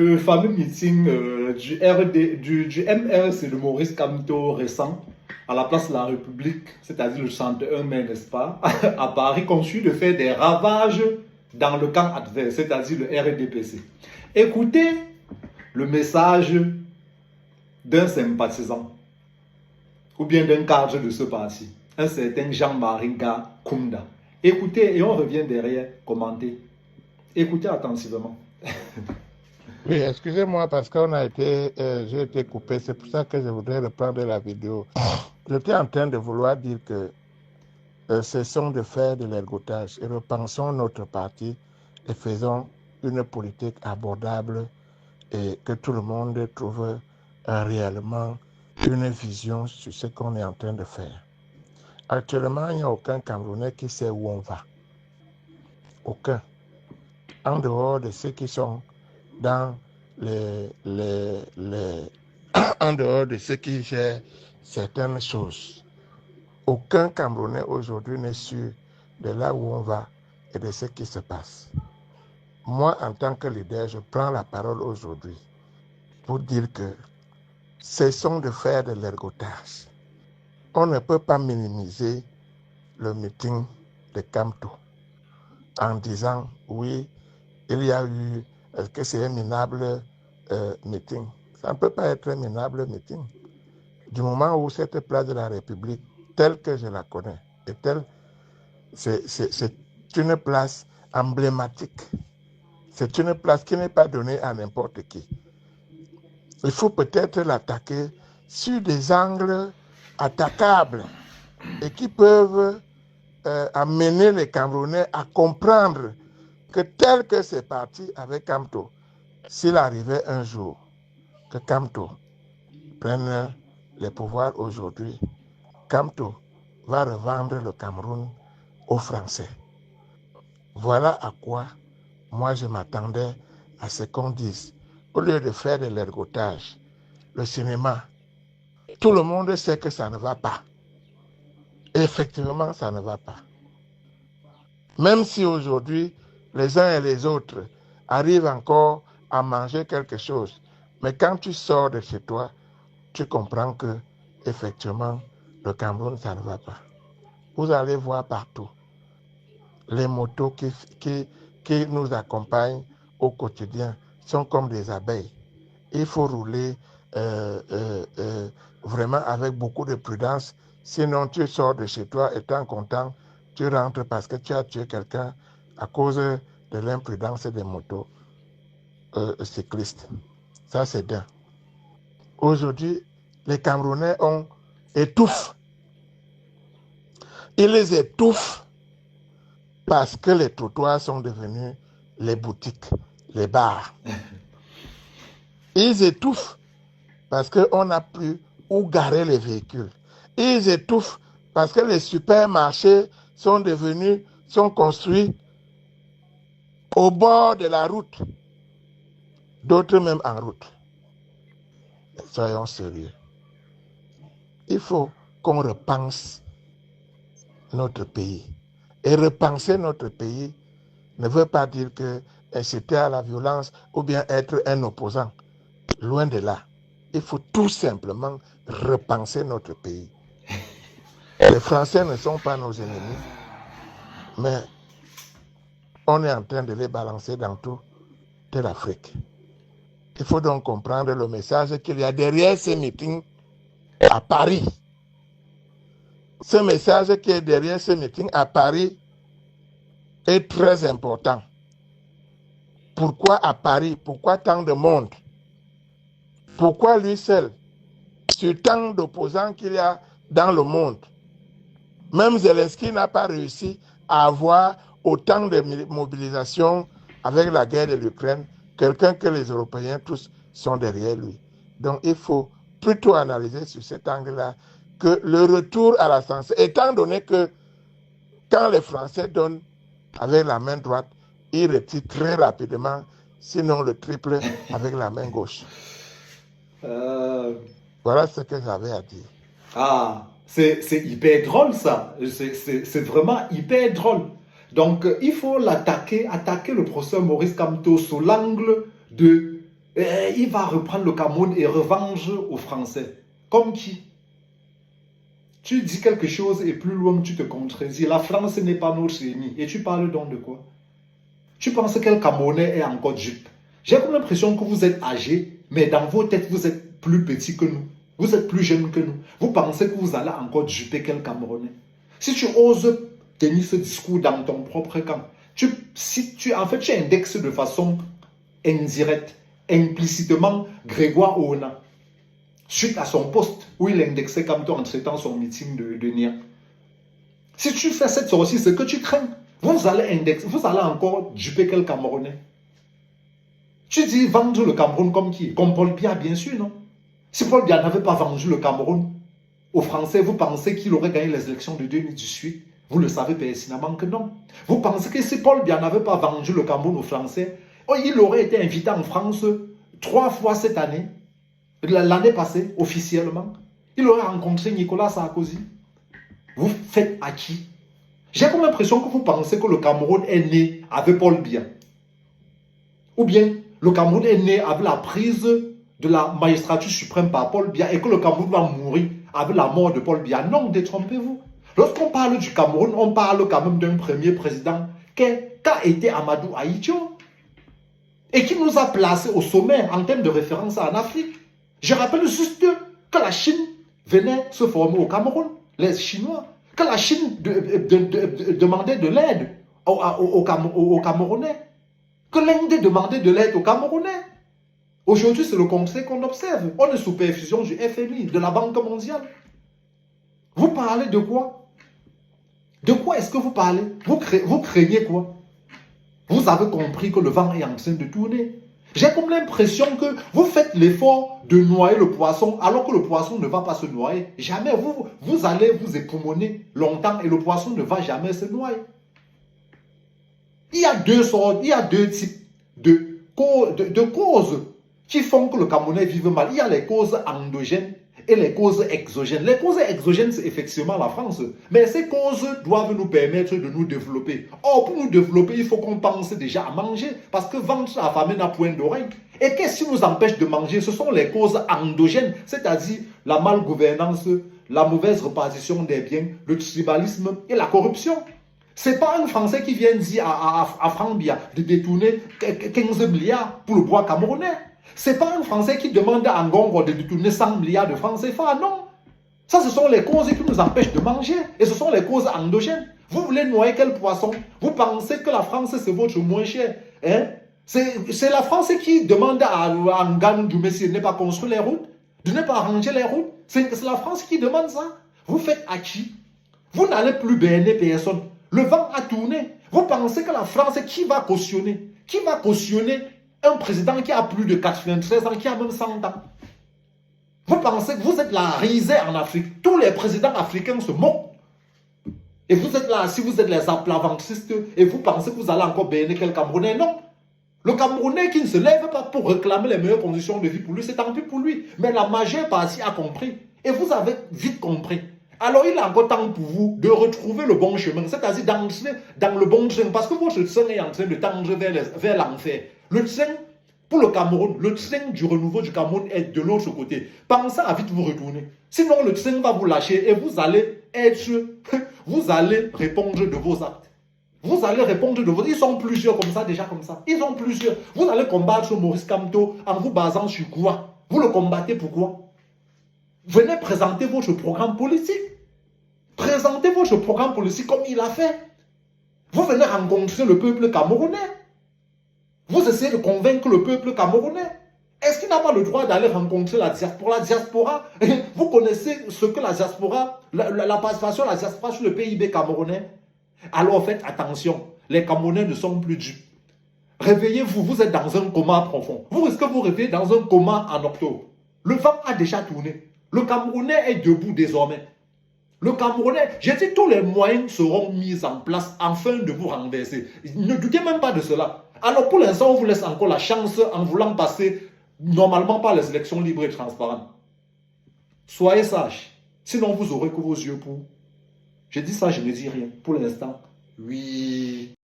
Le fameux meeting du RD, du MRC de Maurice Kamto récent, à la place de la République, c'est-à-dire le 61 mai, n'est-ce pas, à Paris, conçu de faire des ravages dans le camp adverse, c'est-à-dire le RDPC. Écoutez le message d'un sympathisant, ou bien d'un cadre de ce parti, un certain Jean-Marie Kounda. Écoutez et on revient derrière, commenter. Écoutez attentivement. Oui, excusez-moi parce qu'on a été, j'ai été coupé, c'est pour ça que je voudrais reprendre la vidéo. J'étais en train de vouloir dire que cessons de faire de l'ergotage et repensons notre parti et faisons une politique abordable et que tout le monde trouve réellement une vision sur ce qu'on est en train de faire. Actuellement, il n'y a aucun Camerounais qui sait où on va. Aucun. En dehors de ceux qui sont dans en dehors de ceux qui gèrent certaines choses. Aucun Camerounais aujourd'hui n'est sûr de là où on va et de ce qui se passe. Moi, en tant que leader, je prends la parole aujourd'hui pour dire que cessons de faire de l'ergotage. On ne peut pas minimiser le meeting de Kamto en disant oui, il y a eu, est-ce que c'est un minable meeting? Ça ne peut pas être un minable meeting. Du moment où cette place de la République, telle que je la connais, c'est une place emblématique. C'est une place qui n'est pas donnée à n'importe qui. Il faut peut-être l'attaquer sur des angles attaquables et qui peuvent amener les Camerounais à comprendre que tel que c'est parti avec Kamto, s'il arrivait un jour que Kamto prenne les pouvoirs aujourd'hui, Kamto va revendre le Cameroun aux Français. Voilà à quoi moi je m'attendais à ce qu'on dise. Au lieu de faire de l'ergotage, le cinéma, tout le monde sait que ça ne va pas. Effectivement, ça ne va pas. Même si aujourd'hui, les uns et les autres arrivent encore à manger quelque chose, mais quand tu sors de chez toi, tu comprends que, effectivement, le Cameroun, ça ne va pas. Vous allez voir partout les motos qui nous accompagnent au quotidien sont comme des abeilles. Il faut rouler vraiment avec beaucoup de prudence. Sinon, tu sors de chez toi étant content, tu rentres parce que tu as tué quelqu'un à cause de l'imprudence des motos cyclistes. Ça, c'est bien. Aujourd'hui, les Camerounais étouffent. Ils les étouffent parce que les trottoirs sont devenus les boutiques, les bars. Ils étouffent parce qu'on n'a plus où garer les véhicules. Ils étouffent parce que les supermarchés sont construits au bord de la route, d'autres même en route. Soyons sérieux. Il faut qu'on repense notre pays. Et repenser notre pays ne veut pas dire que inciter à la violence ou bien être un opposant. Loin de là. Il faut tout simplement repenser notre pays. Les Français ne sont pas nos ennemis, mais on est en train de les balancer dans toute l'Afrique. Il faut donc comprendre le message qu'il y a derrière ces meetings à Paris. Ce message qui est derrière ces meetings à Paris est très important. Pourquoi à Paris? Pourquoi tant de monde? Pourquoi lui seul? Sur tant d'opposants qu'il y a dans le monde. Même Zelensky n'a pas réussi à avoir autant de mobilisation avec la guerre de l'Ukraine, quelqu'un que les Européens tous sont derrière lui. Donc il faut plutôt analyser sur cet angle-là que le retour à la sensée, étant donné que quand les Français donnent avec la main droite, ils retirent très rapidement, sinon le triple avec la main gauche. Voilà ce que j'avais à dire. Ah, c'est hyper drôle ça. C'est vraiment hyper drôle. Donc, il faut attaquer le professeur Maurice Kamto sous l'angle de Il va reprendre le Cameroun et revendre aux Français. Comme qui? Tu dis quelque chose et plus loin tu te contredis. La France n'est pas notre ennemi. Et tu parles donc de quoi? Tu penses que le Camerounais est encore jupe? J'ai comme l'impression que vous êtes âgé, mais dans vos têtes, vous êtes plus petit que nous. Vous êtes plus jeune que nous. Vous pensez que vous allez encore juper quel Camerounais? Si tu oses tenir ce discours dans ton propre camp, en fait, tu indexes de façon indirecte, implicitement, Grégoire Ona, suite à son poste où il indexait comme toi en traitant son meeting de Nia. Si tu fais cette sortie, c'est que tu crains. Vous allez encore duper quel Camerounais? Tu dis vendre le Cameroun comme qui? Comme Paul Biya, bien sûr, non? Si Paul Biya n'avait pas vendu le Cameroun aux Français, vous pensez qu'il aurait gagné les élections de 2018? Vous le savez pertinemment que non. Vous pensez que si Paul Biya n'avait pas vendu le Cameroun aux Français, il aurait été invité en France 3 fois cette année, l'année passée, officiellement. Il aurait rencontré Nicolas Sarkozy. Vous faites à qui? J'ai comme l'impression que vous pensez que le Cameroun est né avec Paul Biya. Ou bien le Cameroun est né avec la prise de la magistrature suprême par Paul Biya et que le Cameroun va mourir avec la mort de Paul Biya. Non, détrompez-vous. Lorsqu'on parle du Cameroun, on parle quand même d'un premier président qu'a été Amadou Ahidjo et qui nous a placés au sommet en termes de référence en Afrique. Je rappelle juste que la Chine venait se former au Cameroun, les Chinois, que la Chine demandait de l'aide aux Camerounais, que l'Inde demandait de l'aide aux Camerounais. Aujourd'hui, c'est le contraire qu'on observe. On est sous perfusion du FMI, de la Banque mondiale. Vous parlez de quoi? De quoi est-ce que vous parlez? Vous craignez quoi? Vous avez compris que le vent est en train de tourner. J'ai comme l'impression que vous faites l'effort de noyer le poisson alors que le poisson ne va pas se noyer. Jamais. Vous allez vous époumoner longtemps et le poisson ne va jamais se noyer. Il y a deux types de causes qui font que le Camerounais vive mal. Il y a les causes endogènes et les causes exogènes. Les causes exogènes, c'est effectivement la France. Mais ces causes doivent nous permettre de nous développer. Or, pour nous développer, il faut qu'on pense déjà à manger. Parce que ventre affamé n'a point d'oreille. Et qu'est-ce qui nous empêche de manger? Ce sont les causes endogènes, c'est-à-dire la malgouvernance, la mauvaise répartition des biens, le tribalisme et la corruption. Ce n'est pas un Français qui vient dire à Franck Biya de détourner 15 milliards pour le bois camerounais. Ce n'est pas un Français qui demande à Ngongo de détourner 100 milliards de francs CFA, non. Ça, ce sont les causes qui nous empêchent de manger. Et ce sont les causes endogènes. Vous voulez noyer quel poisson? Vous pensez que la France, c'est votre moins cher, hein? C'est la France qui demande à Nganou Doumbé de ne pas construire les routes, de ne pas arranger les routes. C'est la France qui demande ça. Vous faites à qui? Vous n'allez plus berner personne. Le vent a tourné. Vous pensez que la France, qui va cautionner? Qui va cautionner un président qui a plus de 93 ans, qui a même 100 ans? Vous pensez que vous êtes la risée en Afrique. Tous les présidents africains se moquent. Et vous êtes là, si vous êtes les aplavantistes, et vous pensez que vous allez encore berner quel Camerounais? Non. Le Camerounais qui ne se lève pas pour réclamer les meilleures conditions de vie pour lui, c'est tant pis pour lui. Mais la majeure partie a compris. Et vous avez vite compris. Alors il est encore temps pour vous de retrouver le bon chemin, c'est-à-dire d'entrer dans le bon train, parce que votre train est en train de tendre vers l'enfer. Le train, pour le Cameroun, le train du renouveau du Cameroun est de l'autre côté. Pensez à vite vous retourner. Sinon le train va vous lâcher et vous allez répondre de vos actes. Vous allez répondre de vos... Ils sont plusieurs comme ça, déjà comme ça. Ils sont plusieurs. Vous allez combattre Maurice Kamto en vous basant sur quoi? Vous le combattez pourquoi? Venez présenter votre programme politique. Présentez votre programme politique comme il a fait. Vous venez rencontrer le peuple camerounais. Vous essayez de convaincre le peuple camerounais. Est-ce qu'il n'a pas le droit d'aller rencontrer la diaspora? La diaspora, vous connaissez ce que la diaspora, la participation de la diaspora sur le PIB camerounais? Alors faites attention, les Camerounais ne sont plus dupes. Réveillez-vous, vous êtes dans un coma profond. Vous risquez de vous réveiller dans un coma en octobre. Le vent a déjà tourné. Le Camerounais est debout désormais. Le Camerounais, j'ai dit, tous les moyens seront mis en place afin de vous renverser. Ne doutez même pas de cela. Alors pour l'instant, on vous laisse encore la chance en voulant passer normalement par les élections libres et transparentes. Soyez sages. Sinon, vous aurez que vos yeux pour. Je dis ça, je ne dis rien. Pour l'instant, oui.